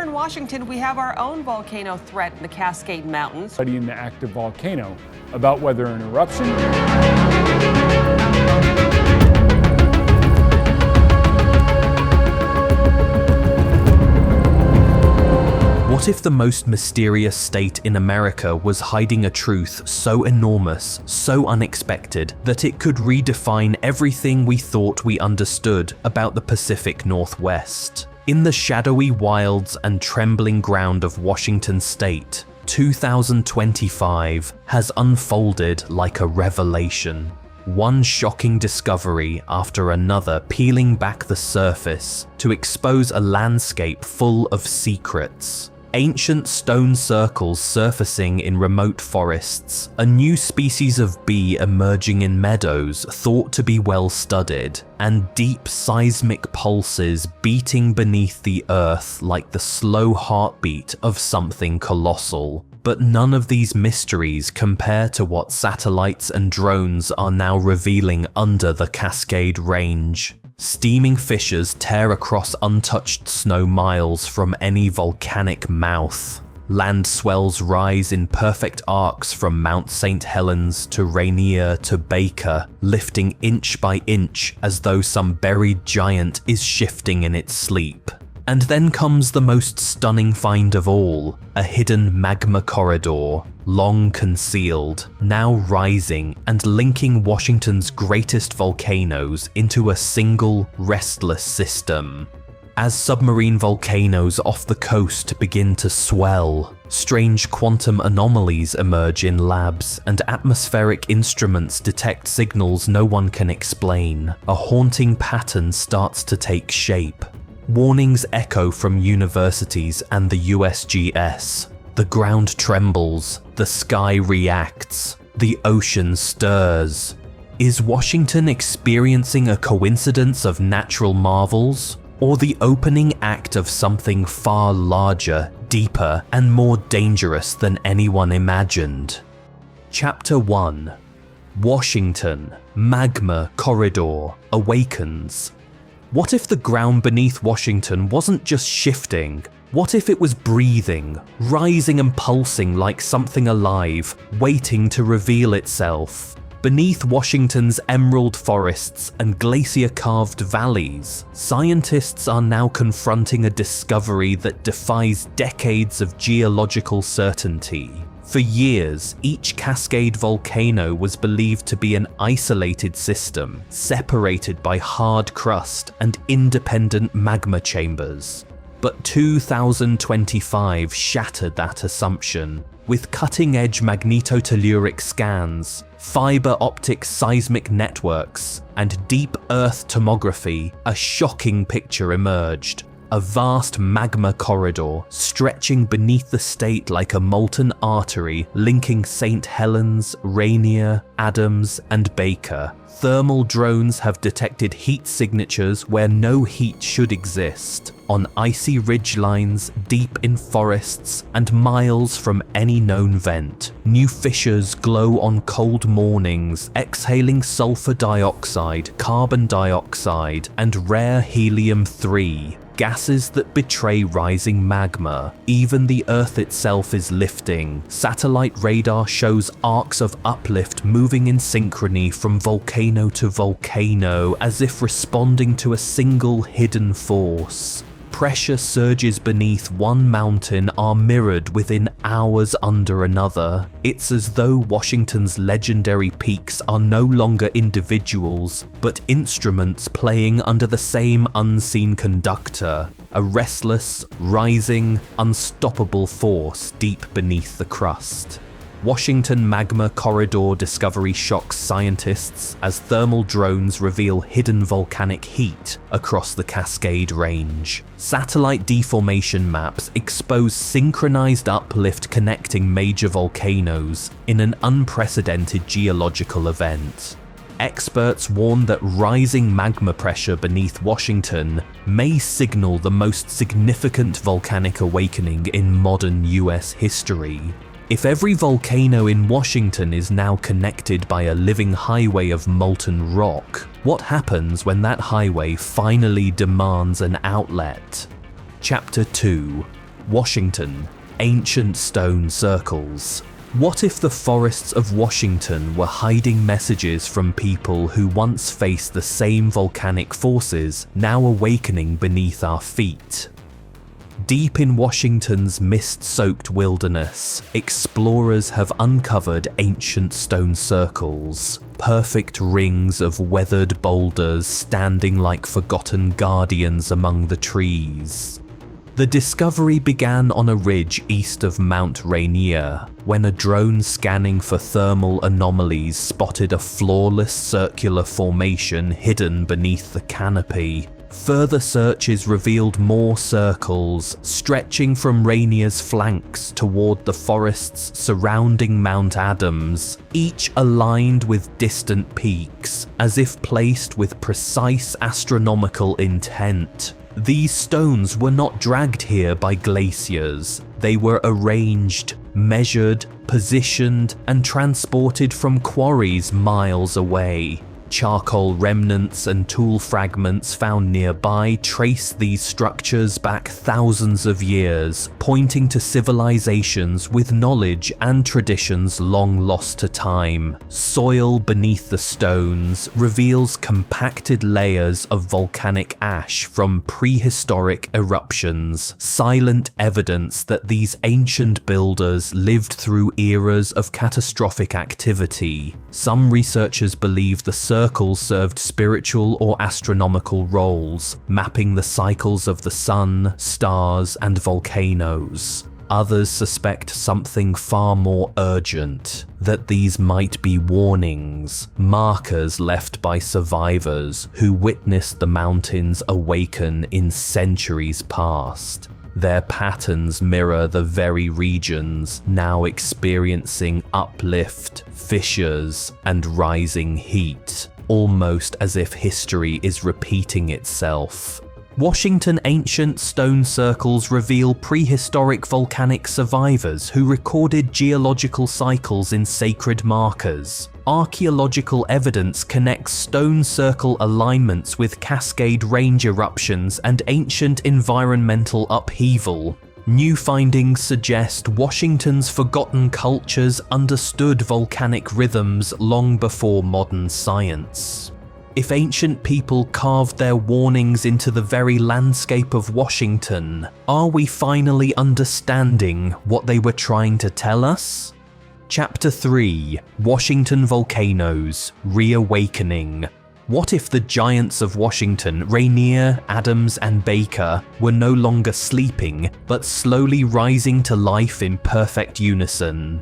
here in Washington, we have our own volcano threat in the Cascade Mountains. Studying the active volcano, about whether an eruption What if the most mysterious state in America was hiding a truth so enormous, so unexpected, that it could redefine everything we thought we understood about the Pacific Northwest? In the shadowy wilds and trembling ground of Washington state, 2025 has unfolded like a revelation. One shocking discovery after another peeling back the surface to expose a landscape full of secrets. Ancient stone circles surfacing in remote forests, a new species of bee emerging in meadows thought to be well studied, and deep seismic pulses beating beneath the earth like the slow heartbeat of something colossal. But none of these mysteries compare to what satellites and drones are now revealing under the Cascade Range. Steaming fissures tear across untouched snow miles from any volcanic mouth. Land swells rise in perfect arcs from Mount St. Helens to Rainier to Baker, lifting inch by inch as though some buried giant is shifting in its sleep. And then comes the most stunning find of all, a hidden magma corridor, long concealed, now rising and linking Washington's greatest volcanoes into a single, restless system. As submarine volcanoes off the coast begin to swell, strange quantum anomalies emerge in labs and atmospheric instruments detect signals no one can explain. A haunting pattern starts to take shape. Warnings echo from universities and the USGS. The ground trembles, the sky reacts, the ocean stirs. Is Washington experiencing a coincidence of natural marvels, or the opening act of something far larger, deeper, and more dangerous than anyone imagined? Chapter 1. Washington, Magma Corridor, Awakens. What if the ground beneath Washington wasn't just shifting? What if it was breathing, rising and pulsing like something alive, waiting to reveal itself? Beneath Washington's emerald forests and glacier-carved valleys, scientists are now confronting a discovery that defies decades of geological certainty. For years, each Cascade volcano was believed to be an isolated system, separated by hard crust and independent magma chambers. But 2025 shattered that assumption. With cutting-edge magnetotelluric scans, fiber optic seismic networks, and deep Earth tomography, a shocking picture emerged. A vast magma corridor stretching beneath the state like a molten artery linking St. Helens, Rainier, Adams, and Baker. Thermal drones have detected heat signatures where no heat should exist, on icy ridgelines deep in forests and miles from any known vent. New fissures glow on cold mornings, exhaling sulfur dioxide, carbon dioxide, and rare helium-3. Gases that betray rising magma. Even the Earth itself is lifting. Satellite radar shows arcs of uplift moving in synchrony from volcano to volcano, as if responding to a single hidden force. Pressure surges beneath one mountain are mirrored within hours under another. It's as though Washington's legendary peaks are no longer individuals, but instruments playing under the same unseen conductor, a restless, rising, unstoppable force deep beneath the crust. Washington Magma Corridor discovery shocks scientists as thermal drones reveal hidden volcanic heat across the Cascade Range. Satellite deformation maps expose synchronized uplift connecting major volcanoes in an unprecedented geological event. Experts warn that rising magma pressure beneath Washington may signal the most significant volcanic awakening in modern US history. If every volcano in Washington is now connected by a living highway of molten rock, what happens when that highway finally demands an outlet? Chapter 2. Washington, ancient stone circles. What if the forests of Washington were hiding messages from people who once faced the same volcanic forces now awakening beneath our feet? Deep in Washington's mist-soaked wilderness, explorers have uncovered ancient stone circles, perfect rings of weathered boulders standing like forgotten guardians among the trees. The discovery began on a ridge east of Mount Rainier, when a drone scanning for thermal anomalies spotted a flawless circular formation hidden beneath the canopy. Further searches revealed more circles, stretching from Rainier's flanks toward the forests surrounding Mount Adams, each aligned with distant peaks, as if placed with precise astronomical intent. These stones were not dragged here by glaciers. They were arranged, measured, positioned, and transported from quarries miles away. Charcoal remnants and tool fragments found nearby trace these structures back thousands of years, pointing to civilizations with knowledge and traditions long lost to time. Soil beneath the stones reveals compacted layers of volcanic ash from prehistoric eruptions, silent evidence that these ancient builders lived through eras of catastrophic activity. Some researchers believe the circles served spiritual or astronomical roles, mapping the cycles of the sun, stars, and volcanoes. Others suspect something far more urgent, that these might be warnings, markers left by survivors who witnessed the mountains awaken in centuries past. Their patterns mirror the very regions now experiencing uplift, fissures, and rising heat, almost as if history is repeating itself. Washington ancient stone circles reveal prehistoric volcanic survivors who recorded geological cycles in sacred markers. Archaeological evidence connects stone circle alignments with Cascade Range eruptions and ancient environmental upheaval. New findings suggest Washington's forgotten cultures understood volcanic rhythms long before modern science. If ancient people carved their warnings into the very landscape of Washington, are we finally understanding what they were trying to tell us? Chapter 3: Washington Volcanoes, Reawakening. What if the giants of Washington, Rainier, Adams, and Baker, were no longer sleeping, but slowly rising to life in perfect unison?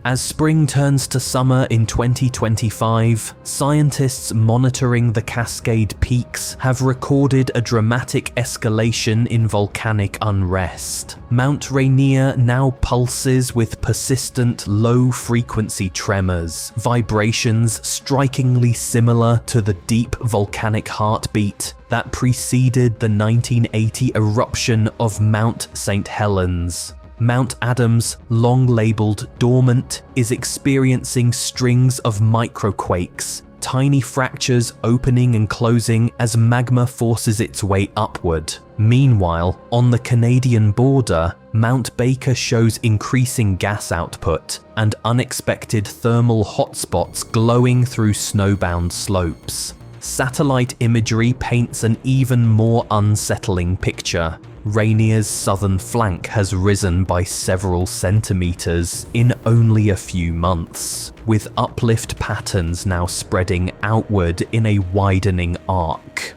As spring turns to summer in 2025, scientists monitoring the Cascade Peaks have recorded a dramatic escalation in volcanic unrest. Mount Rainier now pulses with persistent low-frequency tremors, vibrations strikingly similar to the deep volcanic heartbeat that preceded the 1980 eruption of Mount St. Helens. Mount Adams, long labelled dormant, is experiencing strings of microquakes, tiny fractures opening and closing as magma forces its way upward. Meanwhile, on the Canadian border, Mount Baker shows increasing gas output and unexpected thermal hotspots glowing through snowbound slopes. Satellite imagery paints an even more unsettling picture. Rainier's southern flank has risen by several centimeters in only a few months, with uplift patterns now spreading outward in a widening arc.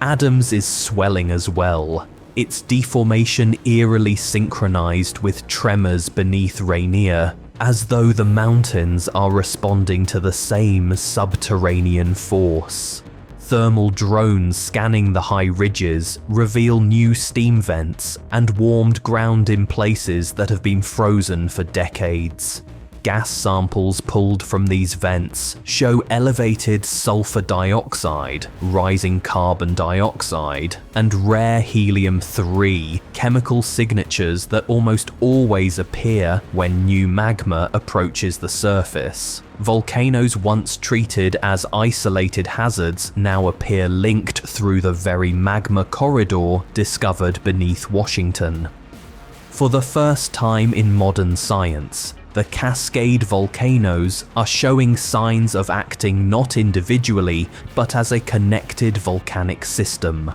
Adams is swelling as well, its deformation eerily synchronized with tremors beneath Rainier, as though the mountains are responding to the same subterranean force. Thermal drones scanning the high ridges reveal new steam vents and warmed ground in places that have been frozen for decades. Gas samples pulled from these vents show elevated sulfur dioxide, rising carbon dioxide, and rare helium-3, chemical signatures that almost always appear when new magma approaches the surface. Volcanoes once treated as isolated hazards now appear linked through the very magma corridor discovered beneath Washington. For the first time in modern science, the Cascade volcanoes are showing signs of acting not individually, but as a connected volcanic system.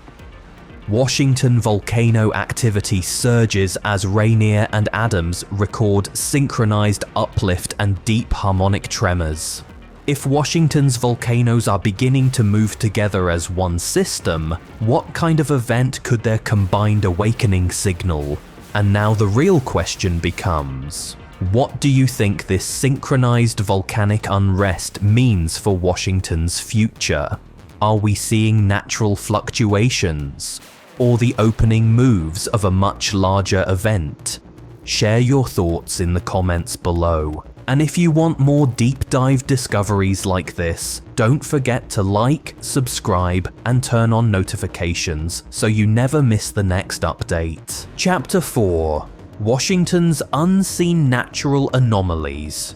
Washington volcano activity surges as Rainier and Adams record synchronized uplift and deep harmonic tremors. If Washington's volcanoes are beginning to move together as one system, what kind of event could their combined awakening signal? And now the real question becomes, what do you think this synchronized volcanic unrest means for Washington's future? Are we seeing natural fluctuations, or the opening moves of a much larger event? Share your thoughts in the comments below. And if you want more deep dive discoveries like this, don't forget to like, subscribe, and turn on notifications so you never miss the next update. Chapter 4: Washington's Unseen Natural Anomalies.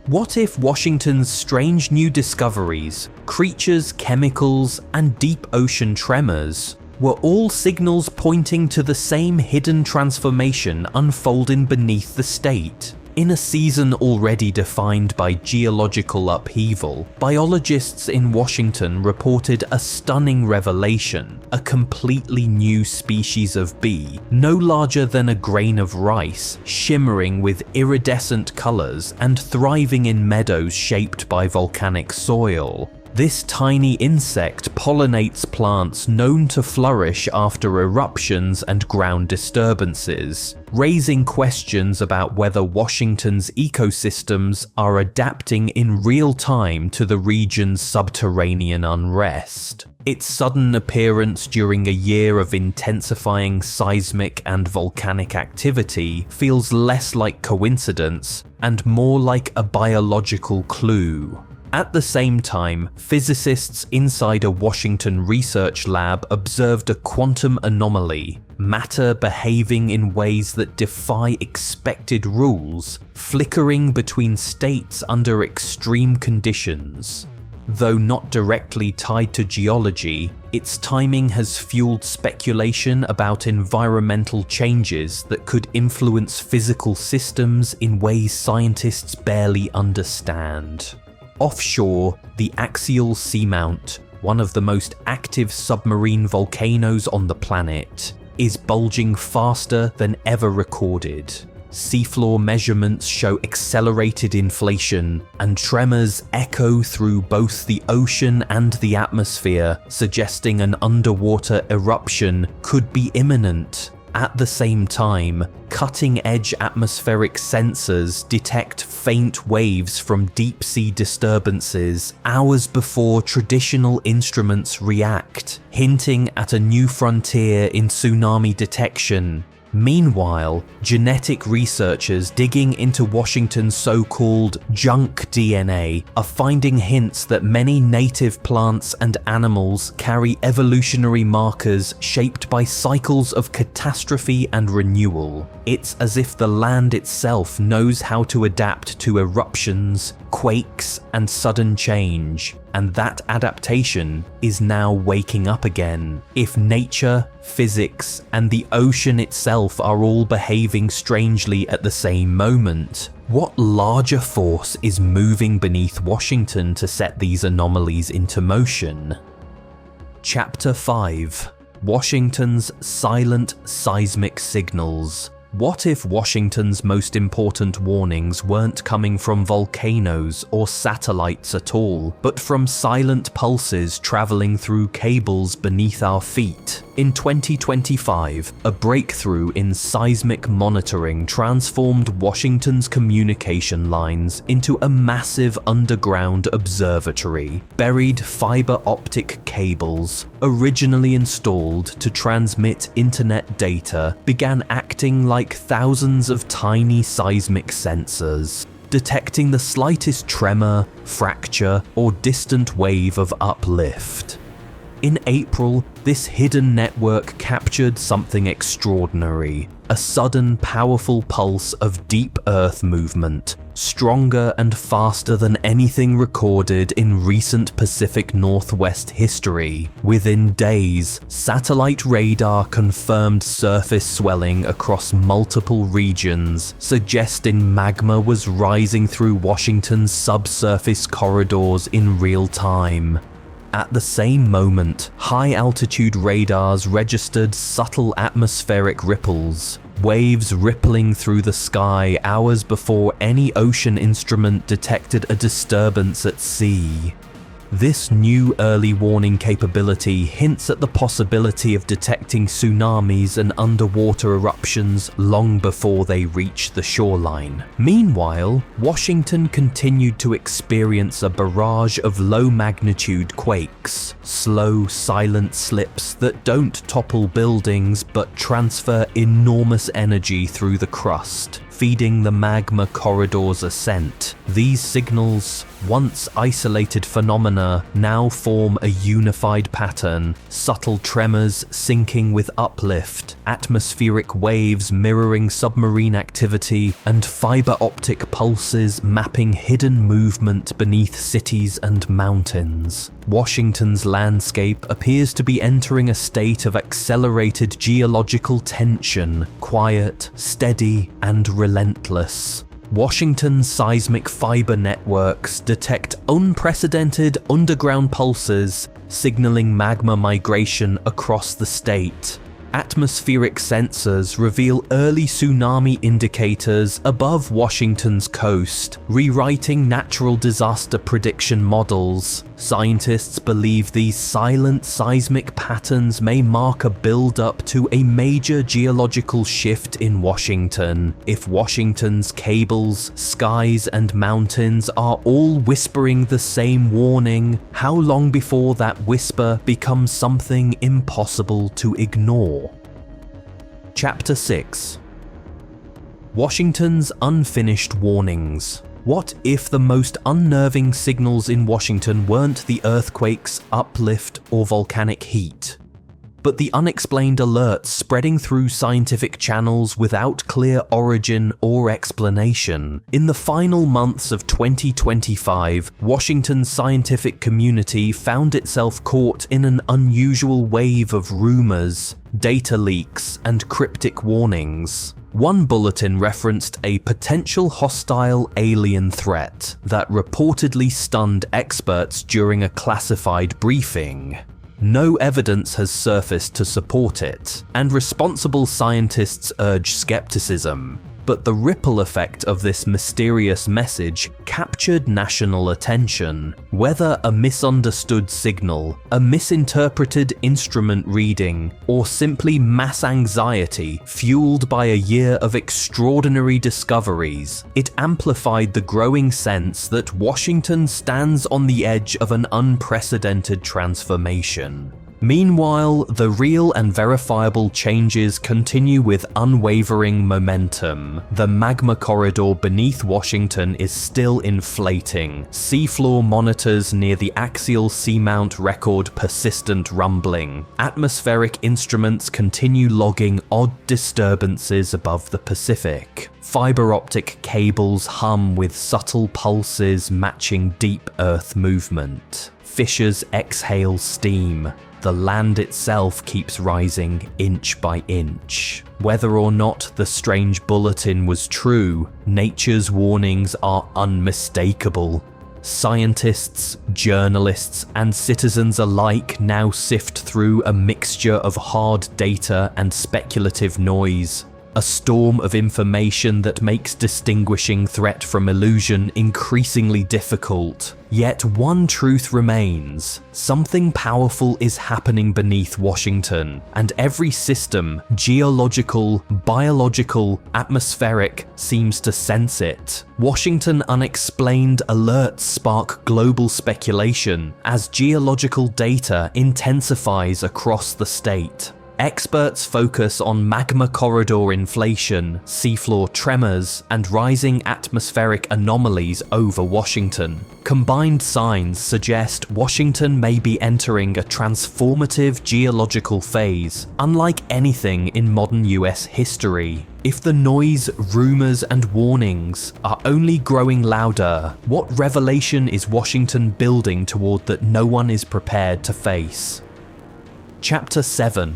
What if Washington's strange new discoveries, creatures, chemicals, and deep ocean tremors were all signals pointing to the same hidden transformation unfolding beneath the state? In a season already defined by geological upheaval, biologists in Washington reported a stunning revelation: a completely new species of bee, no larger than a grain of rice, shimmering with iridescent colors and thriving in meadows shaped by volcanic soil. This tiny insect pollinates plants known to flourish after eruptions and ground disturbances, raising questions about whether Washington's ecosystems are adapting in real time to the region's subterranean unrest. Its sudden appearance during a year of intensifying seismic and volcanic activity feels less like coincidence and more like a biological clue. At the same time, physicists inside a Washington research lab observed a quantum anomaly, matter behaving in ways that defy expected rules, flickering between states under extreme conditions. Though not directly tied to geology, its timing has fueled speculation about environmental changes that could influence physical systems in ways scientists barely understand. Offshore, the axial seamount, one of the most active submarine volcanoes on the planet, is bulging faster than ever recorded. Seafloor measurements show accelerated inflation, and tremors echo through both the ocean and the atmosphere, suggesting an underwater eruption could be imminent. At the same time, cutting-edge atmospheric sensors detect faint waves from deep-sea disturbances hours before traditional instruments react, hinting at a new frontier in tsunami detection. Meanwhile, genetic researchers digging into Washington's so-called junk DNA are finding hints that many native plants and animals carry evolutionary markers shaped by cycles of catastrophe and renewal. It's as if the land itself knows how to adapt to eruptions, quakes, and sudden change, and that adaptation is now waking up again. If nature, physics, and the ocean itself are all behaving strangely at the same moment, what larger force is moving beneath Washington to set these anomalies into motion? Chapter 5: Washington's Silent Seismic Signals. What if Washington's most important warnings weren't coming from volcanoes or satellites at all, but from silent pulses traveling through cables beneath our feet? In 2025, a breakthrough in seismic monitoring transformed Washington's communication lines into a massive underground observatory. Buried fiber optic cables, originally installed to transmit internet data, began acting like thousands of tiny seismic sensors, detecting the slightest tremor, fracture, or distant wave of uplift. In April, this hidden network captured something extraordinary. A sudden, powerful pulse of deep Earth movement, stronger and faster than anything recorded in recent Pacific Northwest history. Within days, satellite radar confirmed surface swelling across multiple regions, suggesting magma was rising through Washington's subsurface corridors in real time. At the same moment, high-altitude radars registered subtle atmospheric ripples, waves rippling through the sky hours before any ocean instrument detected a disturbance at sea. This new early warning capability hints at the possibility of detecting tsunamis and underwater eruptions long before they reach the shoreline. Meanwhile, Washington continued to experience a barrage of low-magnitude quakes, slow, silent slips that don't topple buildings but transfer enormous energy through the crust, feeding the magma corridor's ascent. These signals, once isolated phenomena, now form a unified pattern, subtle tremors syncing with uplift, atmospheric waves mirroring submarine activity, and fiber optic pulses mapping hidden movement beneath cities and mountains. Washington's landscape appears to be entering a state of accelerated geological tension, quiet, steady, and relentless. Washington's seismic fiber networks detect unprecedented underground pulses, signaling magma migration across the state. Atmospheric sensors reveal early tsunami indicators above Washington's coast, rewriting natural disaster prediction models. Scientists believe these silent seismic patterns may mark a build-up to a major geological shift in Washington. If Washington's cables, skies, and mountains are all whispering the same warning, how long before that whisper becomes something impossible to ignore? Chapter 6. Washington's unfinished warnings. What if the most unnerving signals in Washington weren't the earthquakes, uplift, or volcanic heat, but the unexplained alerts spreading through scientific channels without clear origin or explanation? In the final months of 2025, Washington's scientific community found itself caught in an unusual wave of rumors, data leaks, and cryptic warnings. One bulletin referenced a potential hostile alien threat that reportedly stunned experts during a classified briefing. No evidence has surfaced to support it, and responsible scientists urge skepticism. But the ripple effect of this mysterious message captured national attention. Whether a misunderstood signal, a misinterpreted instrument reading, or simply mass anxiety fueled by a year of extraordinary discoveries, it amplified the growing sense that Washington stands on the edge of an unprecedented transformation. Meanwhile, the real and verifiable changes continue with unwavering momentum. The magma corridor beneath Washington is still inflating. Seafloor monitors near the axial seamount record persistent rumbling. Atmospheric instruments continue logging odd disturbances above the Pacific. Fiber optic cables hum with subtle pulses matching deep Earth movement. Fissures exhale steam. The land itself keeps rising inch by inch. Whether or not the strange bulletin was true, nature's warnings are unmistakable. Scientists, journalists, and citizens alike now sift through a mixture of hard data and speculative noise. A storm of information that makes distinguishing threat from illusion increasingly difficult. Yet one truth remains. Something powerful is happening beneath Washington, and every system, geological, biological, atmospheric, seems to sense it. Washington unexplained alerts spark global speculation as geological data intensifies across the state. Experts focus on magma corridor inflation, seafloor tremors, and rising atmospheric anomalies over Washington. Combined signs suggest Washington may be entering a transformative geological phase, unlike anything in modern US history. If the noise, rumors, and warnings are only growing louder, what revelation is Washington building toward that no one is prepared to face? Chapter 7.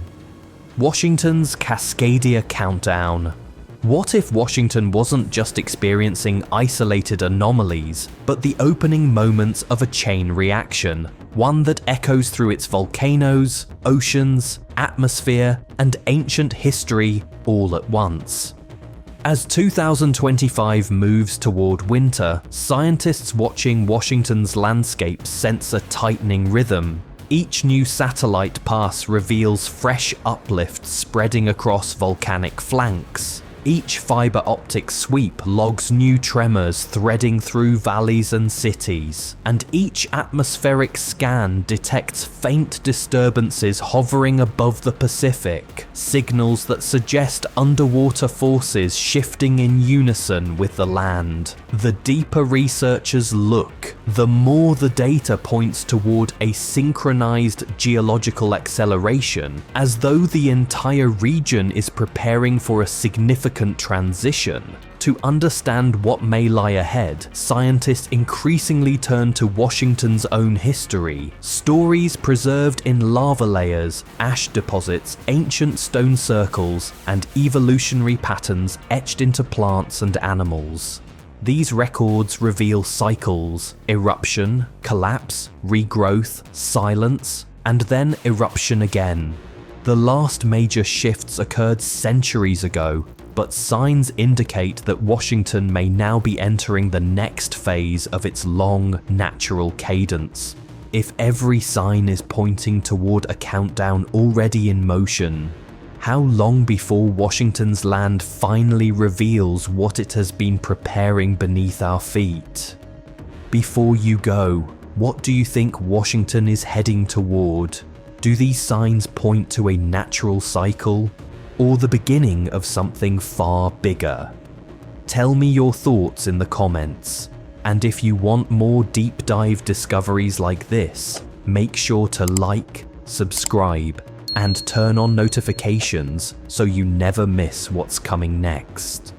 Washington's Cascadia Countdown. What if Washington wasn't just experiencing isolated anomalies, but the opening moments of a chain reaction, one that echoes through its volcanoes, oceans, atmosphere, and ancient history all at once? As 2025 moves toward winter, scientists watching Washington's landscape sense a tightening rhythm. Each new satellite pass reveals fresh uplifts spreading across volcanic flanks. Each fiber optic sweep logs new tremors threading through valleys and cities, and each atmospheric scan detects faint disturbances hovering above the Pacific, signals that suggest underwater forces shifting in unison with the land. The deeper researchers look, the more the data points toward a synchronized geological acceleration, as though the entire region is preparing for a significant transition. To understand what may lie ahead, scientists increasingly turn to Washington's own history, stories preserved in lava layers, ash deposits, ancient stone circles, and evolutionary patterns etched into plants and animals. These records reveal cycles: eruption, collapse, regrowth, silence, and then eruption again. The last major shifts occurred centuries ago, but signs indicate that Washington may now be entering the next phase of its long, natural cadence. If every sign is pointing toward a countdown already in motion, how long before Washington's land finally reveals what it has been preparing beneath our feet? Before you go, what do you think Washington is heading toward? Do these signs point to a natural cycle, or the beginning of something far bigger? Tell me your thoughts in the comments, and if you want more deep dive discoveries like this, make sure to like, subscribe, and turn on notifications so you never miss what's coming next.